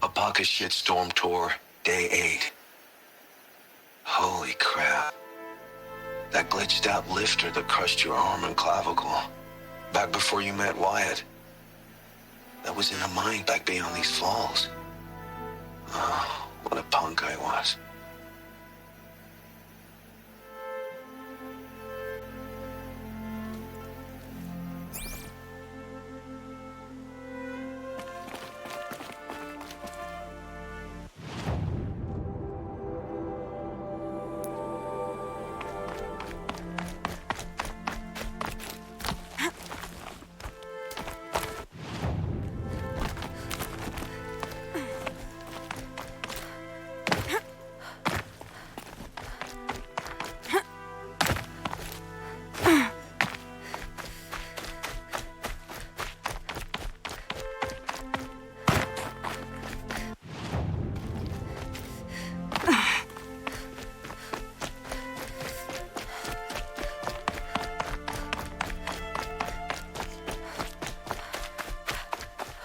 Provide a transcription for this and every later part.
Apaka shitstorm tour, day 8. Holy crap. That glitched out lifter that crushed your arm and clavicle. Back before you met Wyatt. That was in a mine back beyond these falls. Oh, what a punk I was.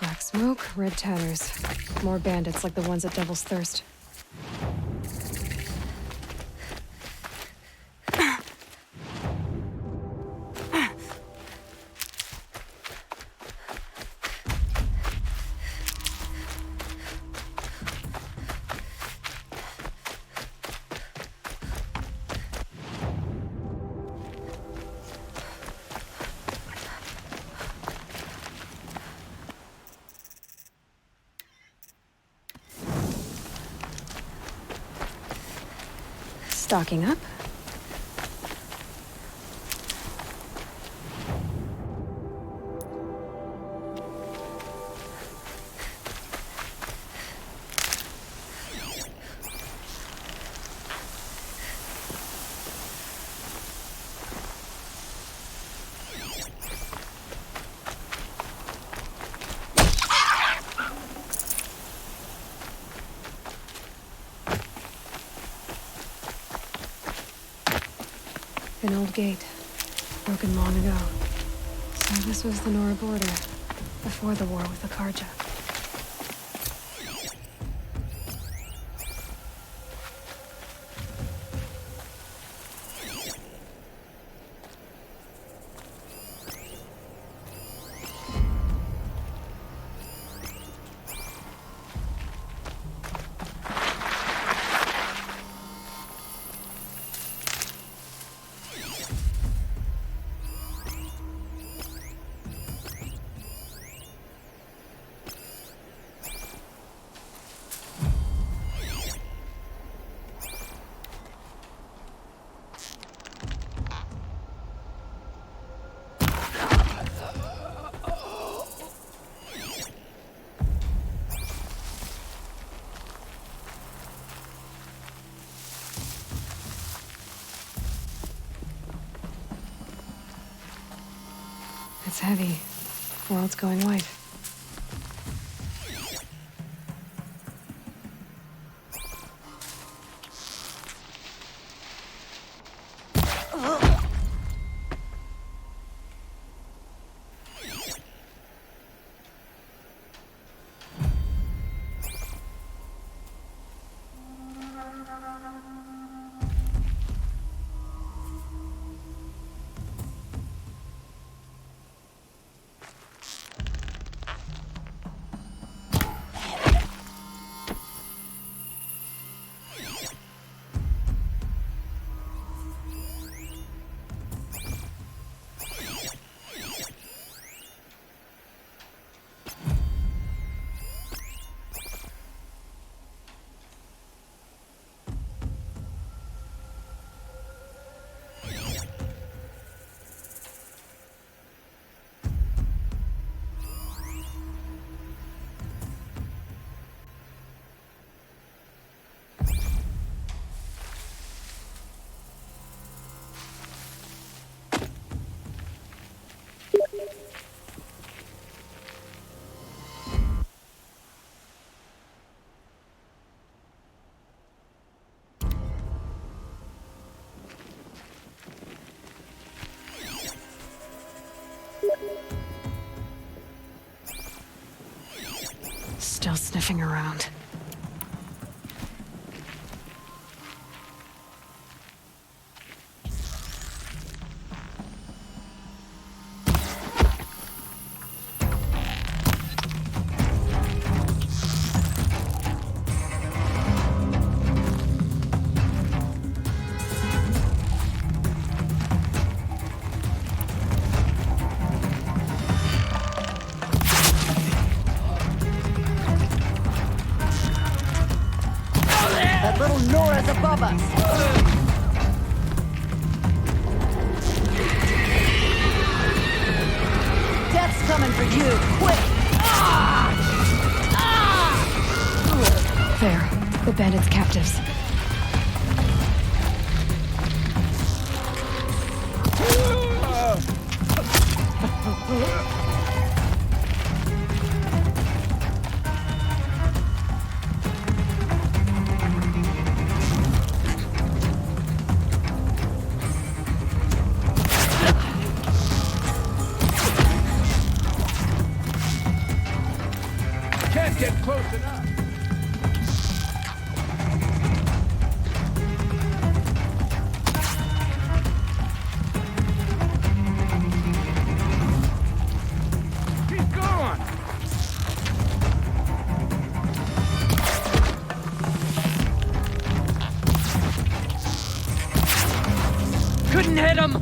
Black smoke, red tatters. More bandits like the ones at Devil's Thirst. Stocking up. An old gate, broken long ago. So this was the Nora border, before the war with the Karja. It's heavy. World's going white. still sniffing around. That little Nora's above us. Death's coming for you, quick! There, the bandits' captives. Can't get close enough. He's gone. Couldn't hit him.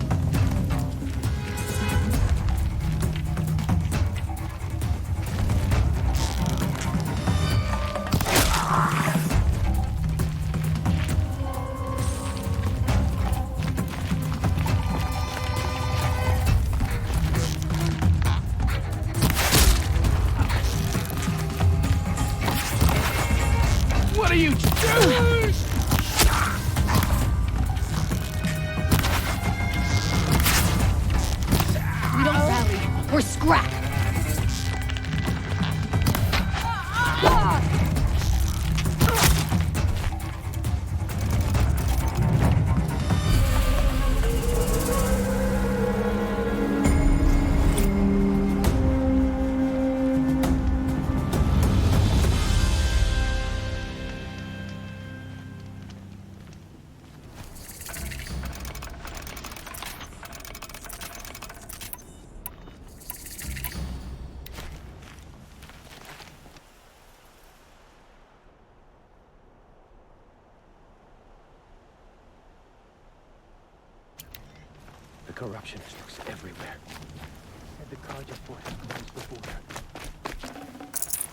What are you doing? We don't rally, we're scrapped. The corruption looks everywhere. Had the Carja force close the border.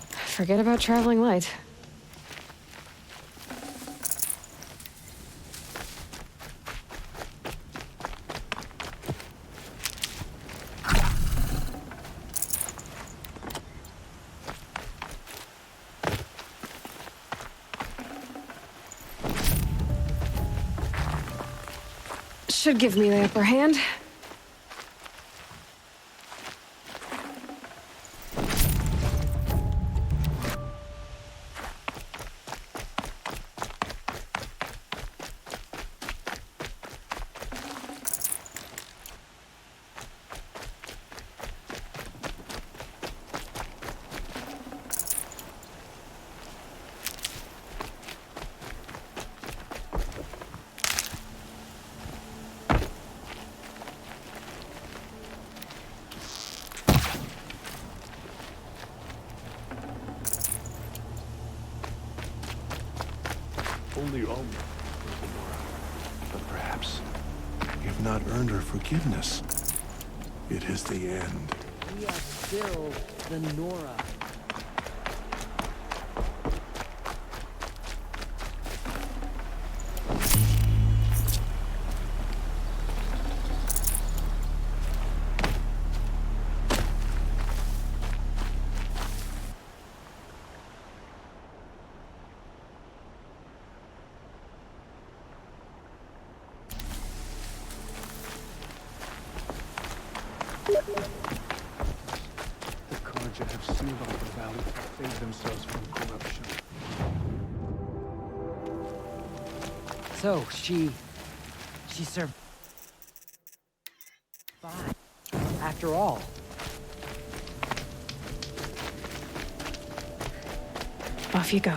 Forget about traveling light. Should give me the upper hand. Only Om knows the Nora. But perhaps we have not earned her forgiveness. It is the end. We are still the Nora. The Carja have sealed off the valley to save themselves from corruption. So, she survived. After all. Off you go.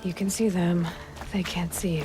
You can see them. They can't see you.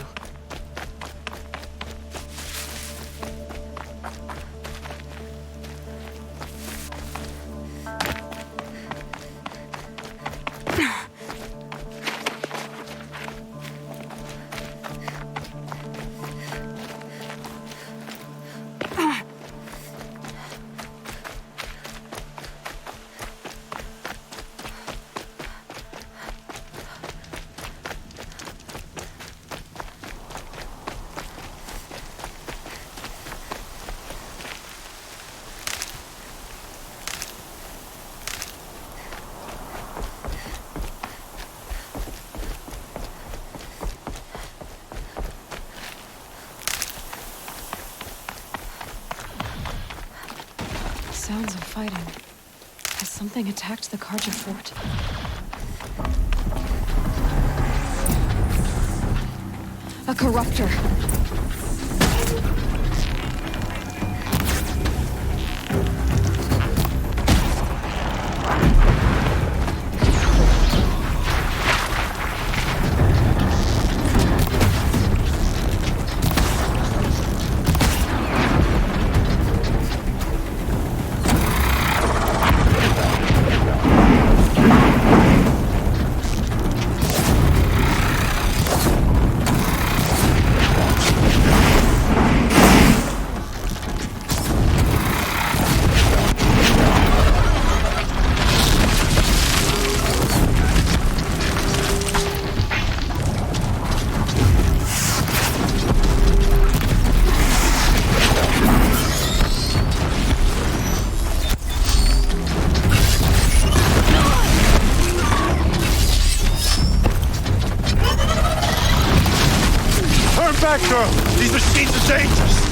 Sounds of fighting. Has something attacked the Karja fort? A corruptor. Back, girl! These machines are dangerous!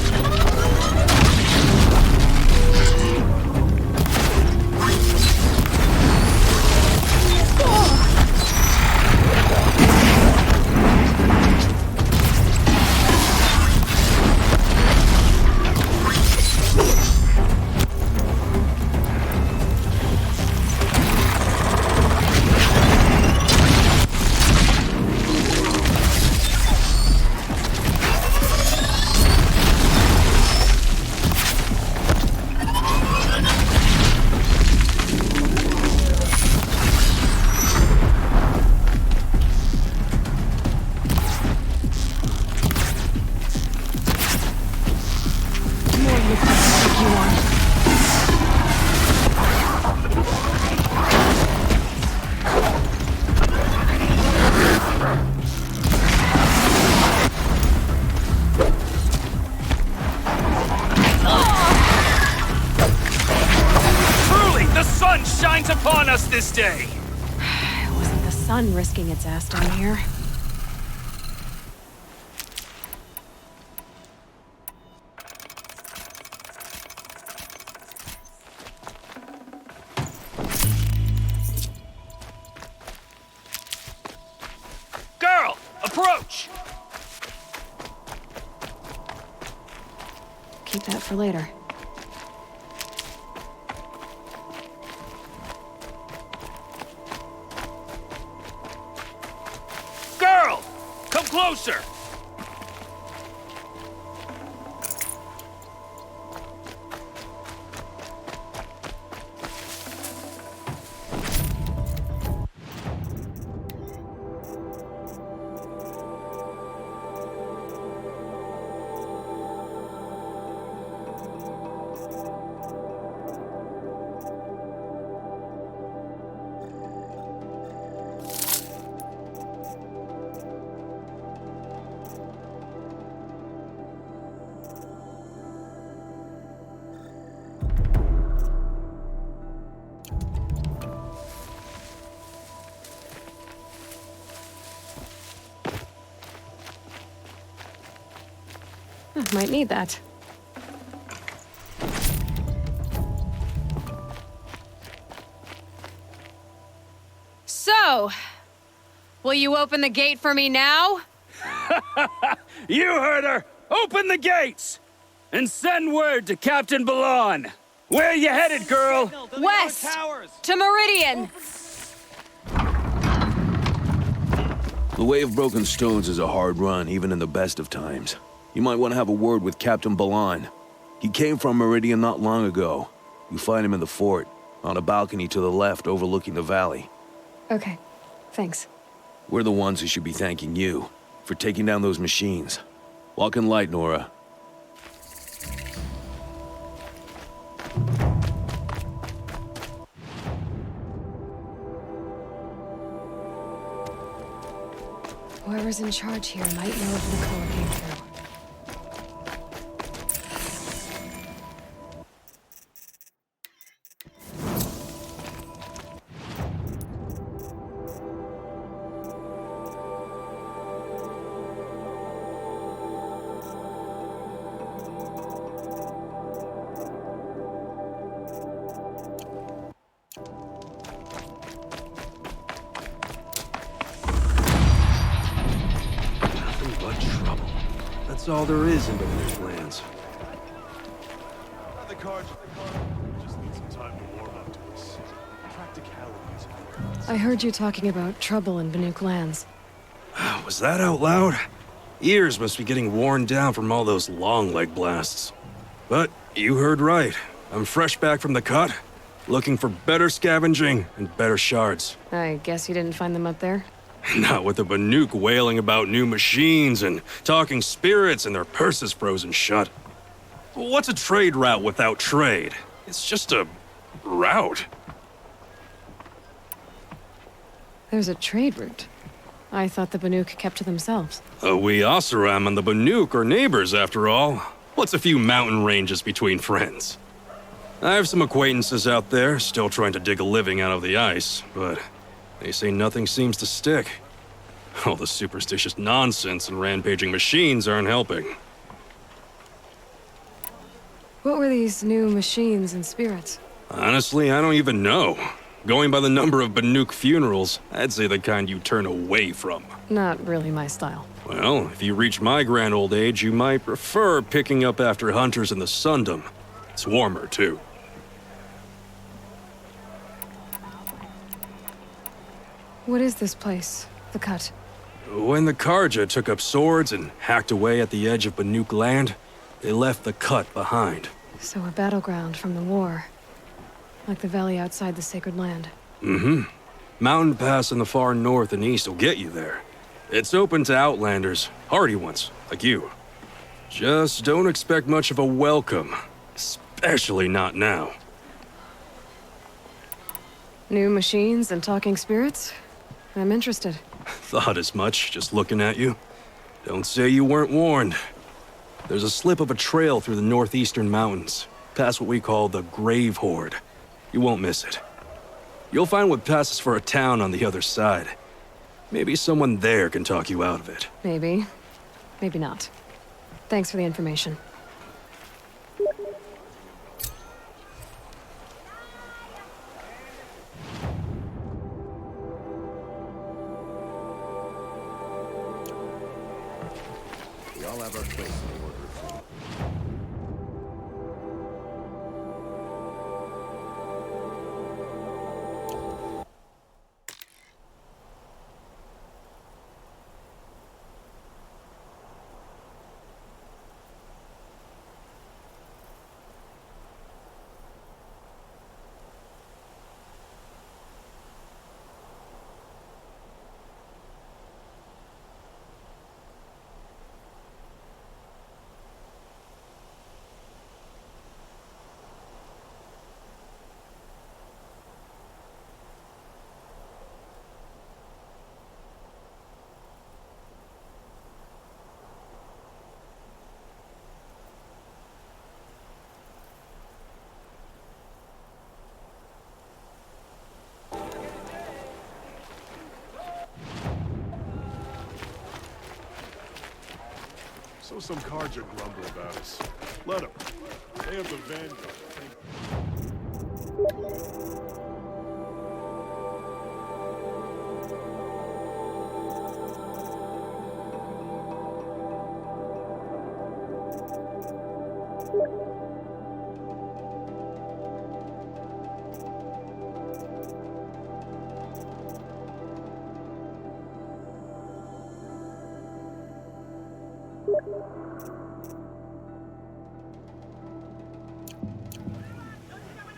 sun shines upon us this day! It wasn't the sun risking its ass down here. Girl, approach! Keep that for later. Girl, come closer! Might need that. So, will you open the gate for me now? You heard her! Open the gates! And send word to Captain Balon! Where you headed, girl? West! To Meridian! The Way of Broken Stones is a hard run, even in the best of times. You might want to have a word with Captain Balon. He came from Meridian not long ago. You find him in the fort, on a balcony to the left overlooking the valley. Okay, thanks. We're the ones who should be thanking you for taking down those machines. Walk in light, Nora. Whoever's in charge here might know if Nicole came through. That's all there is in these lands. The card just need some time to warm up to this. Practicalities. I heard you talking about trouble in Banuk lands. Was that out loud? Ears must be getting worn down from all those long leg blasts. But you heard right. I'm fresh back from the cut, looking for better scavenging and better shards. I guess you didn't find them up there? Not with the Banuk wailing about new machines and talking spirits and their purses frozen shut. What's a trade route without trade? It's just a route. There's a trade route. I thought the Banuk kept to themselves. We Oseram and the Banuk are neighbors, after all. What's a few mountain ranges between friends? I have some acquaintances out there, still trying to dig a living out of the ice, but they say nothing seems to stick. All the superstitious nonsense and rampaging machines aren't helping. What were these new machines and spirits? Honestly, I don't even know. Going by the number of Banuk funerals, I'd say the kind you turn away from. Not really my style. Well, if you reach my grand old age, you might prefer picking up after hunters in the Sundom. It's warmer, too. What is this place? The Cut? When the Karja took up swords and hacked away at the edge of Banuk land, they left the Cut behind. So a battleground from the war. Like the valley outside the Sacred Land. Mm-hmm. Mountain Pass in the far north and east will get you there. It's open to outlanders, hardy ones, like you. Just don't expect much of a welcome. Especially not now. New machines and talking spirits? I'm interested. Thought as much, just looking at you. Don't say you weren't warned. There's a slip of a trail through the northeastern mountains, past what we call the Grave Horde. You won't miss it. You'll find what passes for a town on the other side. Maybe someone there can talk you out of it. Maybe. Maybe not. Thanks for the information. We all have our place in the order of things. So some Karja grumble about us. Let them. They have the Vanguard.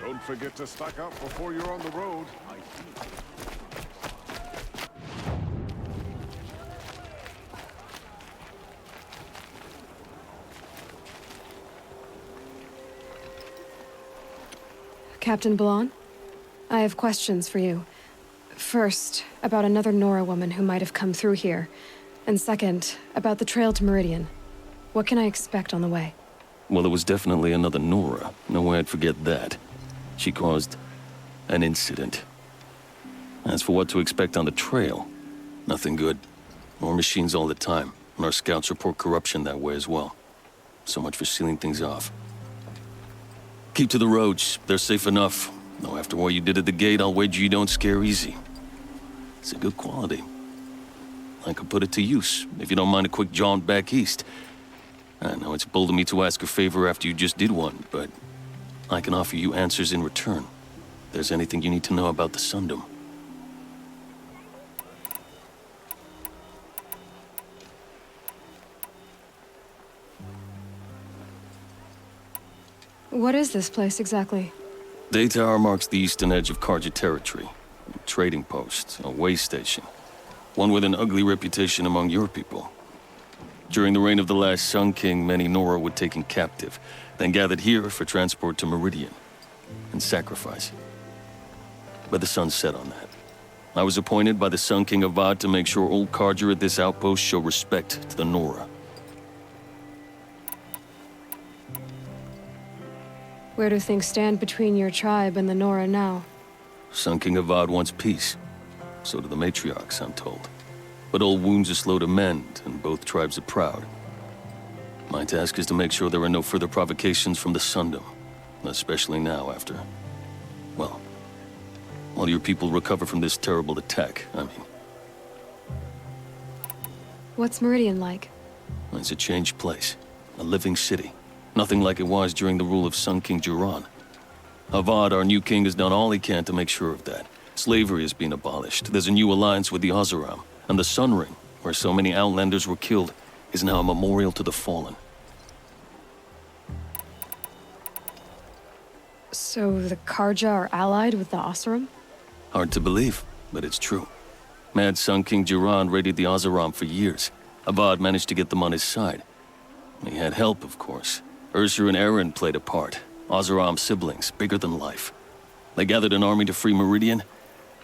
Don't forget to stock up before you're on the road. Captain Ballon? I have questions for you. First, about another Nora woman who might have come through here. And second, about the trail to Meridian. What can I expect on the way? Well, it was definitely another Nora. No way I'd forget that. She caused an incident. As for what to expect on the trail, nothing good. More machines all the time, and our scouts report corruption that way as well. So much for sealing things off. Keep to the roads. They're safe enough. Though after what you did at the gate, I'll wager you don't scare easy. It's a good quality. I could put it to use, if you don't mind a quick jaunt back east. I know it's bold of me to ask a favor after you just did one, but I can offer you answers in return. If there's anything you need to know about the Sundom. What is this place exactly? Day Tower marks the eastern edge of Karja territory. A trading post, a way station. One with an ugly reputation among your people. During the reign of the last Sun King, many Nora were taken captive, then gathered here for transport to Meridian, and sacrifice. But the sun set on that. I was appointed by the Sun King Avad to make sure old Karja at this outpost show respect to the Nora. Where do things stand between your tribe and the Nora now? Sun King Avad wants peace. So do the matriarchs, I'm told. But old wounds are slow to mend, and both tribes are proud. My task is to make sure there are no further provocations from the Sundom. Especially now after... well, while your people recover from this terrible attack, I mean. What's Meridian like? It's a changed place. A living city. Nothing like it was during the rule of Sun King Jiran. Avad, our new king, has done all he can to make sure of that. Slavery has been abolished. There's a new alliance with the Oseram. And the Sun Ring, where so many Outlanders were killed, is now a memorial to the fallen. So the Karja are allied with the Oseram? Hard to believe, but it's true. Mad Sun King Jiran raided the Oseram for years. Avad managed to get them on his side. He had help, of course. Ursur and Eren played a part. Oseram siblings, bigger than life. They gathered an army to free Meridian.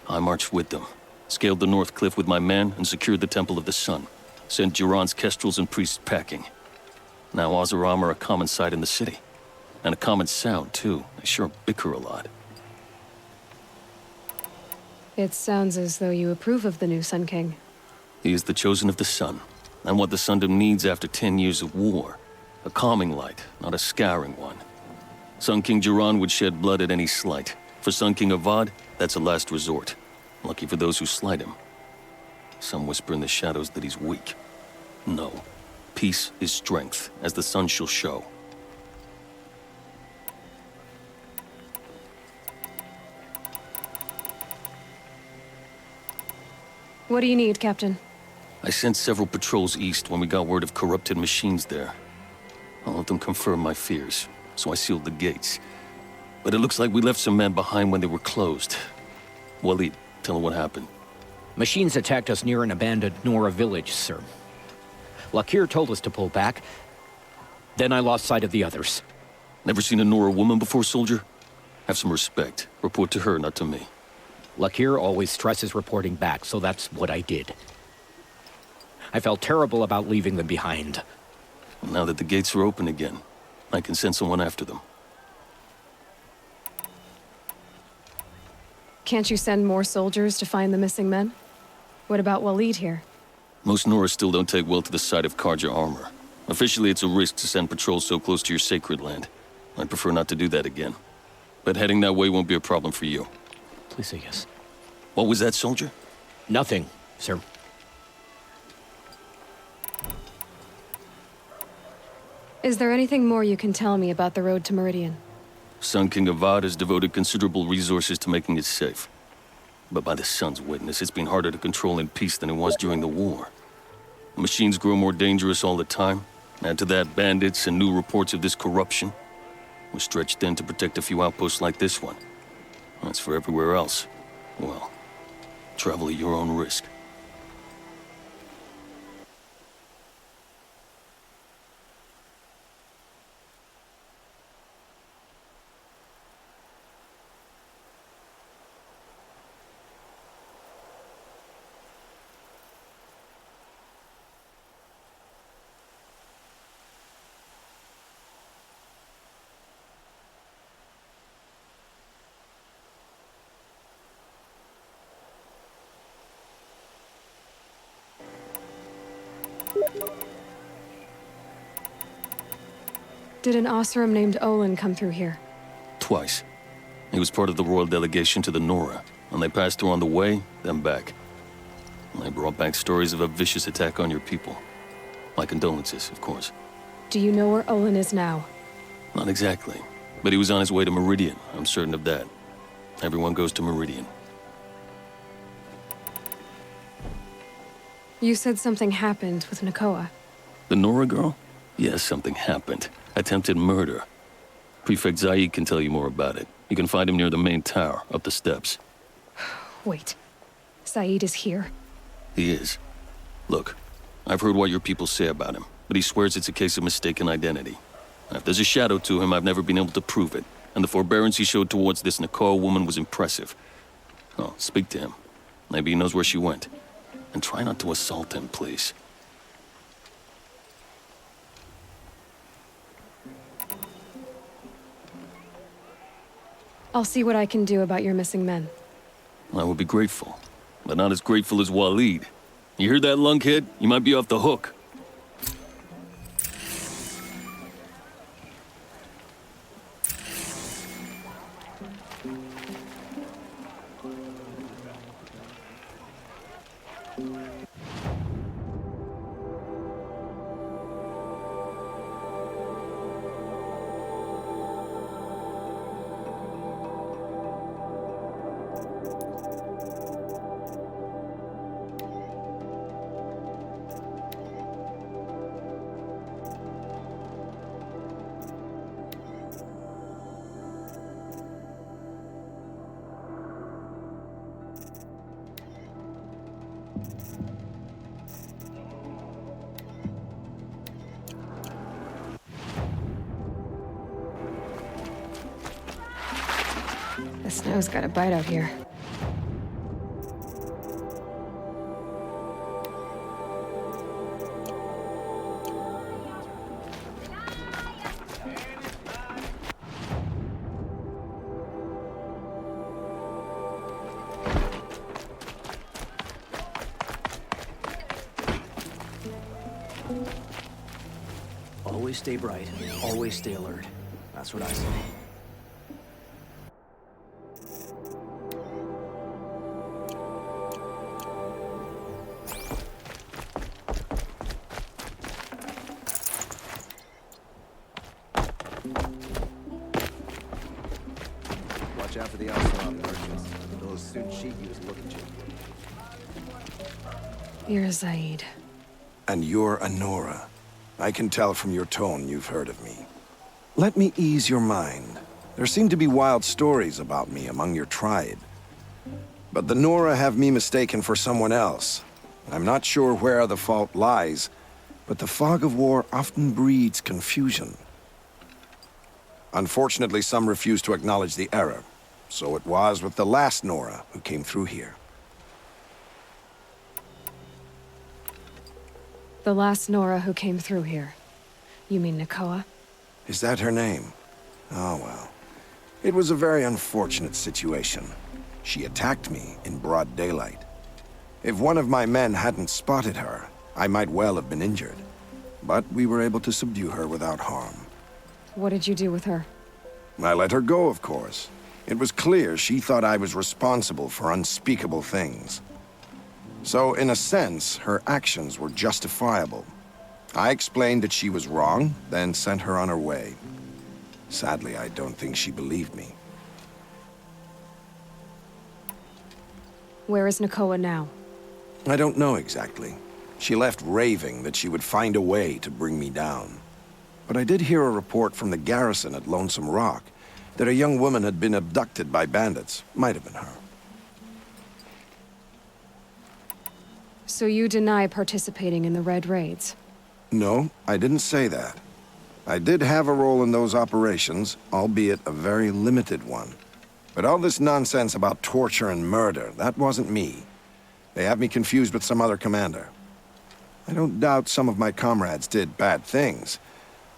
I marched with them. Scaled the North Cliff with my men and secured the Temple of the Sun. Sent Jiran's kestrels and priests packing. Now Oseram are a common sight in the city. And a common sound, too. They sure bicker a lot. It sounds as though you approve of the new Sun King. He is the chosen of the sun, and what the Sundom needs after 10 years of war. A calming light, not a scouring one. Sun King Jiran would shed blood at any slight. For Sun King Avad, that's a last resort. Lucky for those who slight him. Some whisper in the shadows that he's weak. No. Peace is strength, as the sun shall show. What do you need, Captain? I sent several patrols east when we got word of corrupted machines there. All of them confirmed my fears, so I sealed the gates. But it looks like we left some men behind when they were closed. Walid, tell her what happened. Machines attacked us near an abandoned Nora village, sir. Lakir told us to pull back. Then I lost sight of the others. Never seen a Nora woman before, soldier? Have some respect. Report to her, not to me. Lakir always stresses reporting back, so that's what I did. I felt terrible about leaving them behind. Now that the gates are open again, I can send someone after them. Can't you send more soldiers to find the missing men? What about Walid here? Most Nora still don't take well to the sight of Karja armor. Officially, it's a risk to send patrols so close to your sacred land. I'd prefer not to do that again. But heading that way won't be a problem for you. Please say yes. What was that, soldier? Nothing, sir. Is there anything more you can tell me about the road to Meridian? Sun King Avad has devoted considerable resources to making it safe. But by the sun's witness, it's been harder to control in peace than it was during the war. The machines grow more dangerous all the time. Add to that bandits and new reports of this corruption. We're stretched thin to protect a few outposts like this one. As for everywhere else, well, travel at your own risk. Did an Osram named Olin come through here? Twice. He was part of the royal delegation to the Nora, and they passed through on the way, then back. They brought back stories of a vicious attack on your people. My condolences, of course. Do you know where Olin is now? Not exactly, but he was on his way to Meridian, I'm certain of that. Everyone goes to Meridian. You said something happened with Nakoa. The Nora girl? Yes, something happened. Attempted murder. Prefect Zaid can tell you more about it. You can find him near the main tower, up the steps. Wait. Saeed is here. He is. Look, I've heard what your people say about him, but he swears it's a case of mistaken identity. If there's a shadow to him, I've never been able to prove it, and the forbearance he showed towards this Nakoa woman was impressive. Oh, speak to him. Maybe he knows where she went. And try not to assault him, please. I'll see what I can do about your missing men. I would be grateful, but not as grateful as Walid. You heard that, lunkhead? You might be off the hook. The snow's got a bite out here. Always stay bright. Always stay alert. That's what I say. Watch out for the Ocelot merchants. Those soon sheet use look at you. You're Zaid. And you're Anora. I can tell from your tone you've heard of me. Let me ease your mind. There seem to be wild stories about me among your tribe. But the Nora have me mistaken for someone else. I'm not sure where the fault lies, but the fog of war often breeds confusion. Unfortunately, some refuse to acknowledge the error. So it was with the last Nora who came through here. The last Nora who came through here. You mean Nakoa? Is that her name? Oh, well. It was a very unfortunate situation. She attacked me in broad daylight. If one of my men hadn't spotted her, I might well have been injured. But we were able to subdue her without harm. What did you do with her? I let her go, of course. It was clear she thought I was responsible for unspeakable things. So, in a sense, her actions were justifiable. I explained that she was wrong, then sent her on her way. Sadly, I don't think she believed me. Where is Nakoa now? I don't know exactly. She left raving that she would find a way to bring me down. But I did hear a report from the garrison at Lonesome Rock that a young woman had been abducted by bandits. Might have been her. So you deny participating in the Red Raids? No, I didn't say that. I did have a role in those operations, albeit a very limited one. But all this nonsense about torture and murder, that wasn't me. They have me confused with some other commander. I don't doubt some of my comrades did bad things,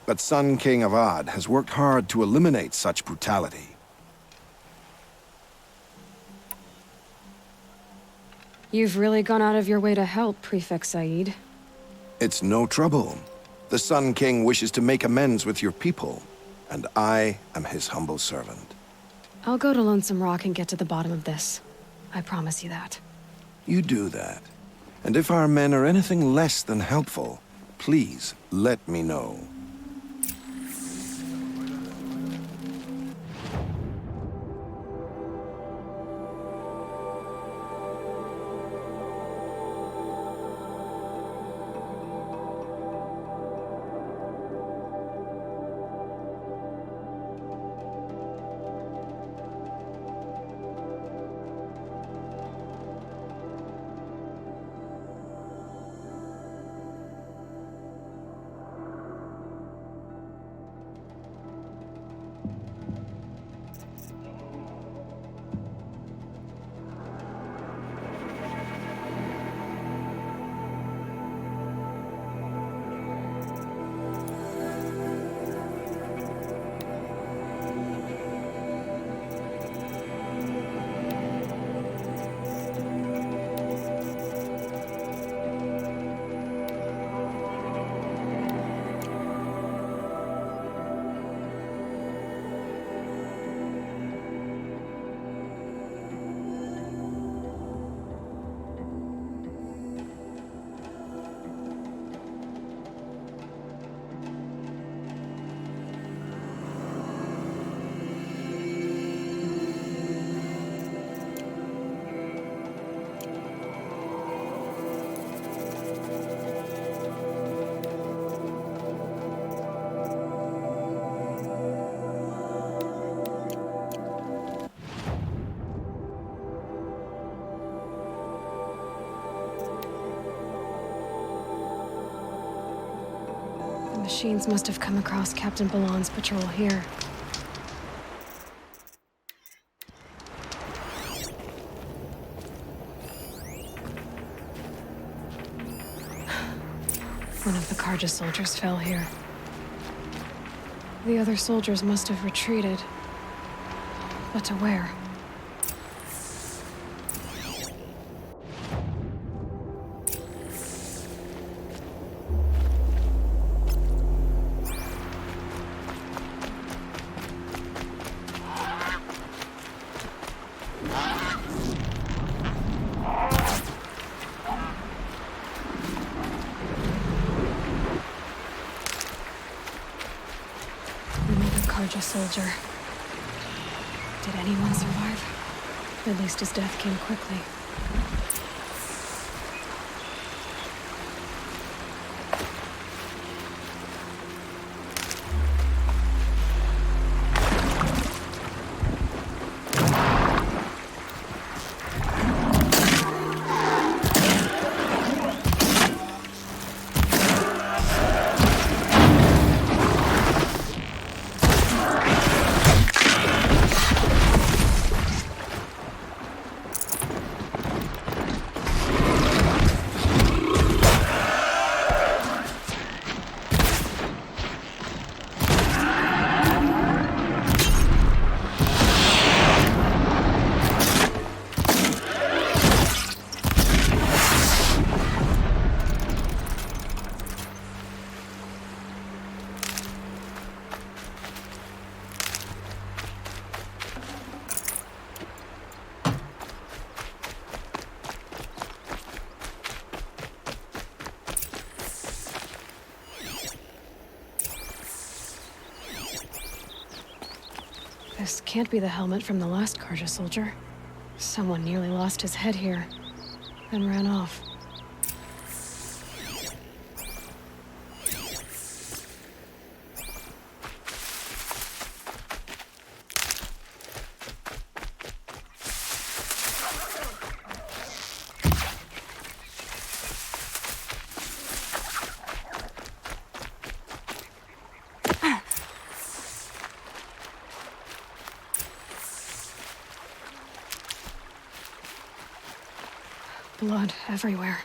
but Sun King Avad has worked hard to eliminate such brutality. You've really gone out of your way to help, Prefect Said. It's no trouble. The Sun King wishes to make amends with your people, and I am his humble servant. I'll go to Lonesome Rock and get to the bottom of this. I promise you that. You do that. And if our men are anything less than helpful, please let me know. Machines must have come across Captain Balon's patrol here. One of the Karja soldiers fell here. The other soldiers must have retreated. But to where? soldier. Did anyone survive? At least his death came quickly. This can't be the helmet from the last Karja soldier. Someone nearly lost his head here, then ran off. Blood everywhere.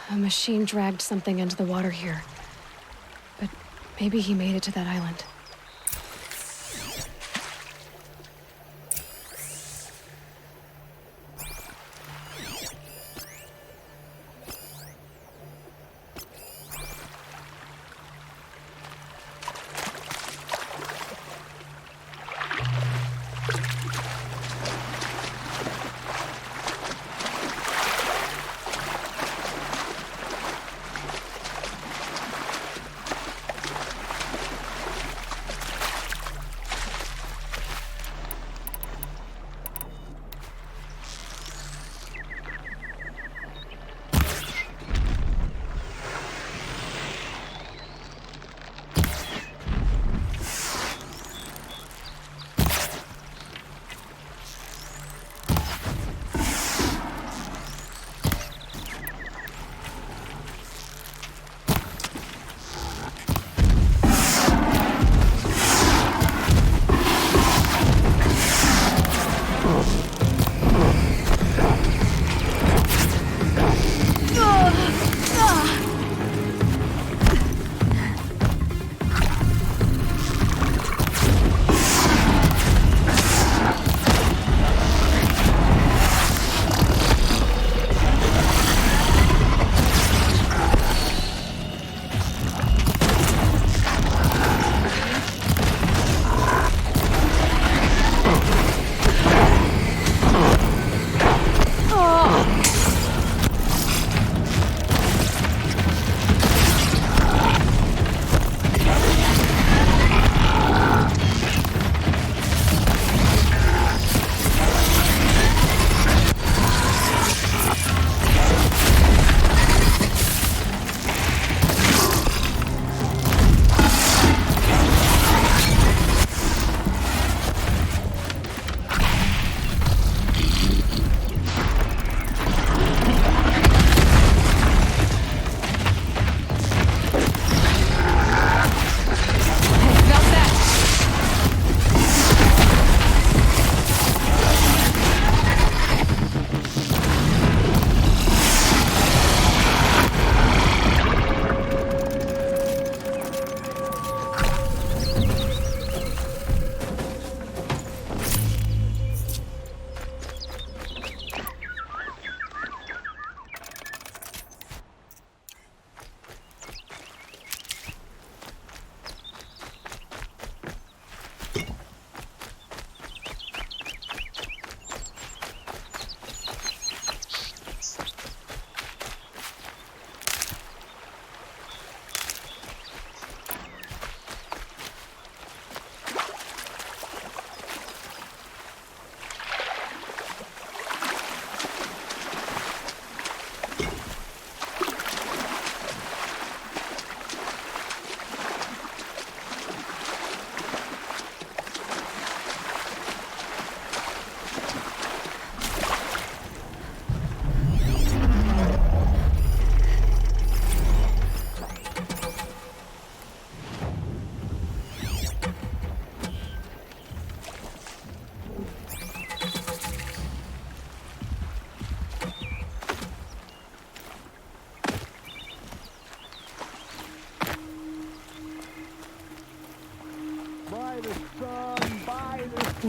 A machine dragged something into the water here. But maybe he made it to that island.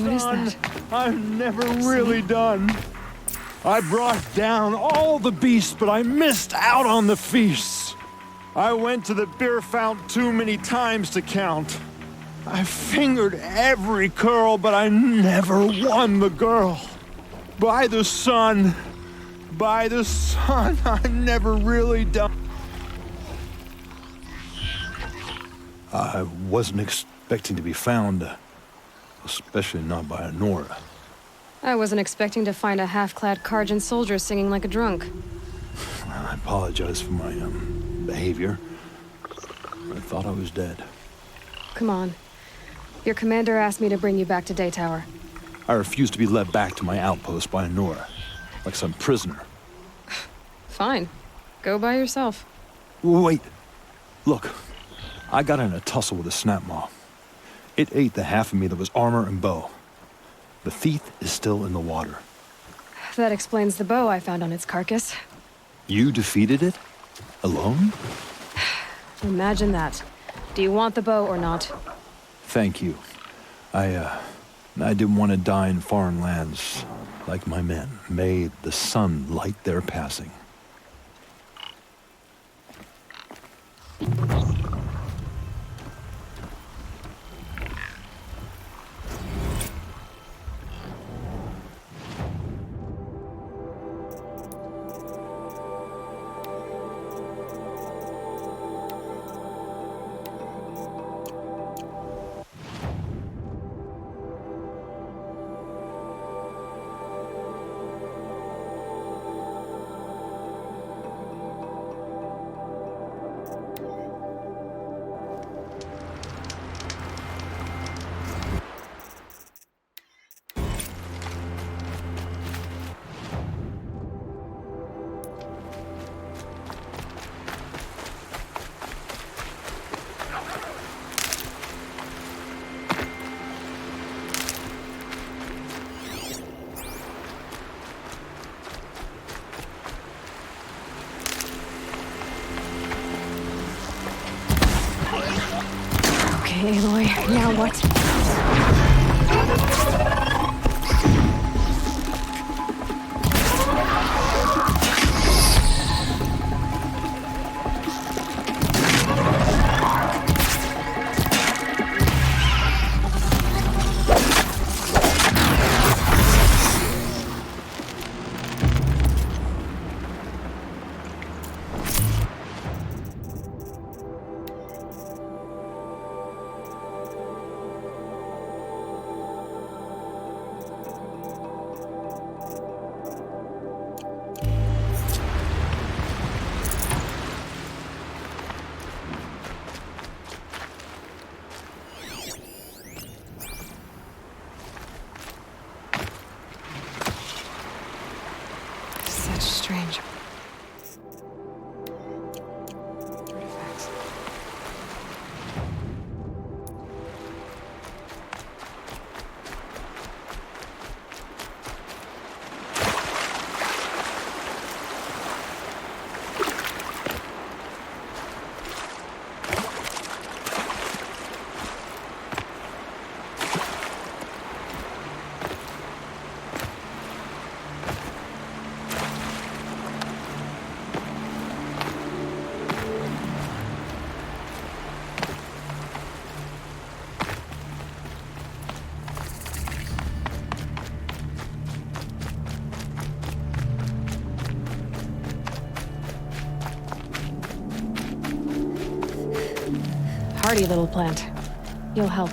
What is son. that? I'm never really done. I brought down all the beasts, but I missed out on the feasts. I went to the beer fount too many times to count. I fingered every curl, but I never won the girl. By the sun, I'm never really done. I wasn't expecting to be found, especially not by a Nora. I wasn't expecting to find a half-clad Karjan soldier singing like a drunk. I apologize for my, behavior. I thought I was dead. Come on. Your commander asked me to bring you back to Daytower. I refused to be led back to my outpost by a Nora, like some prisoner. Fine. Go by yourself. Wait. Look, I got in a tussle with a snapmaw. It ate the half of me that was armor and bow. The thief is still in the water. That explains the bow I found on its carcass. You defeated it? Alone? Imagine that. Do you want the bow or not? Thank you. I didn't want to die in foreign lands like my men. May the sun light their passing. Okay, Aloy, now what? Such strange artifacts. Hardy little plant. You'll help.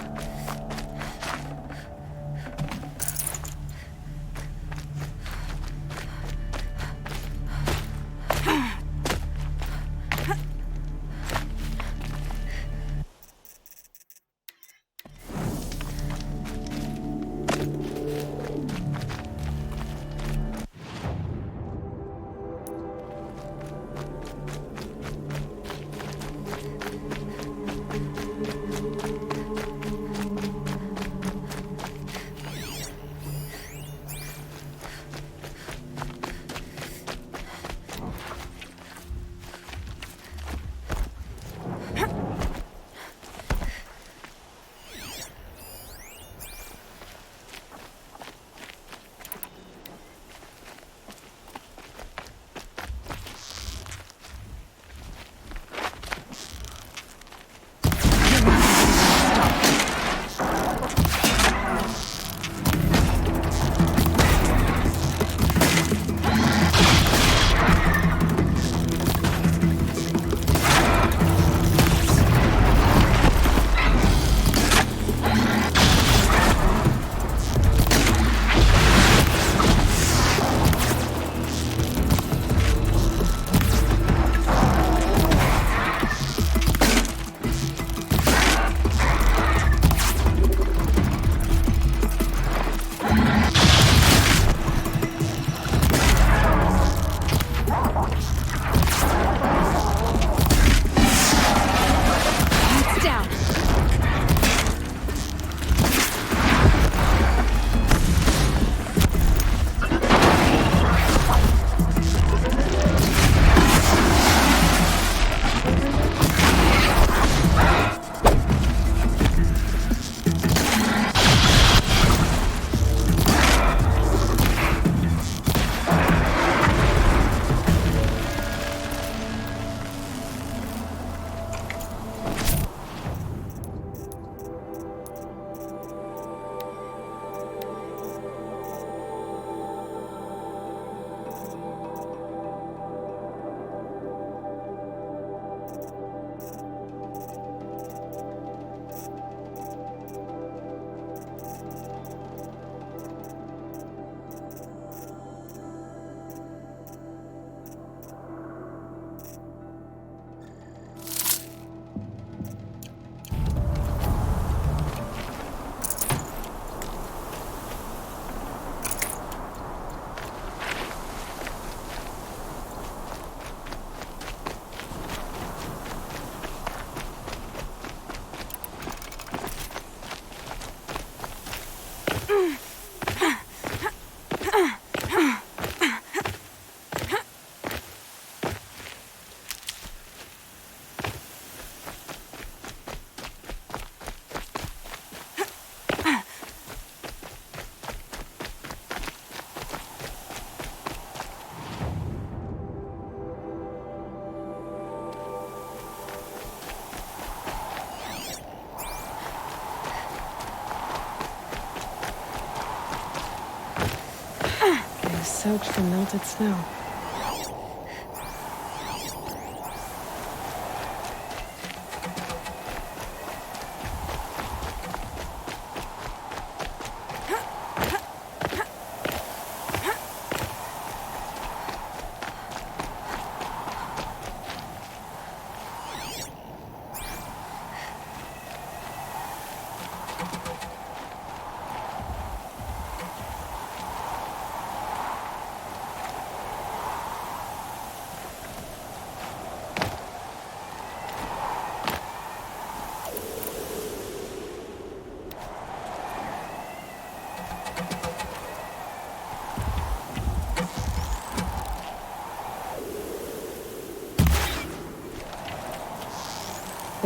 soaked from melted snow.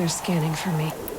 They're scanning for me.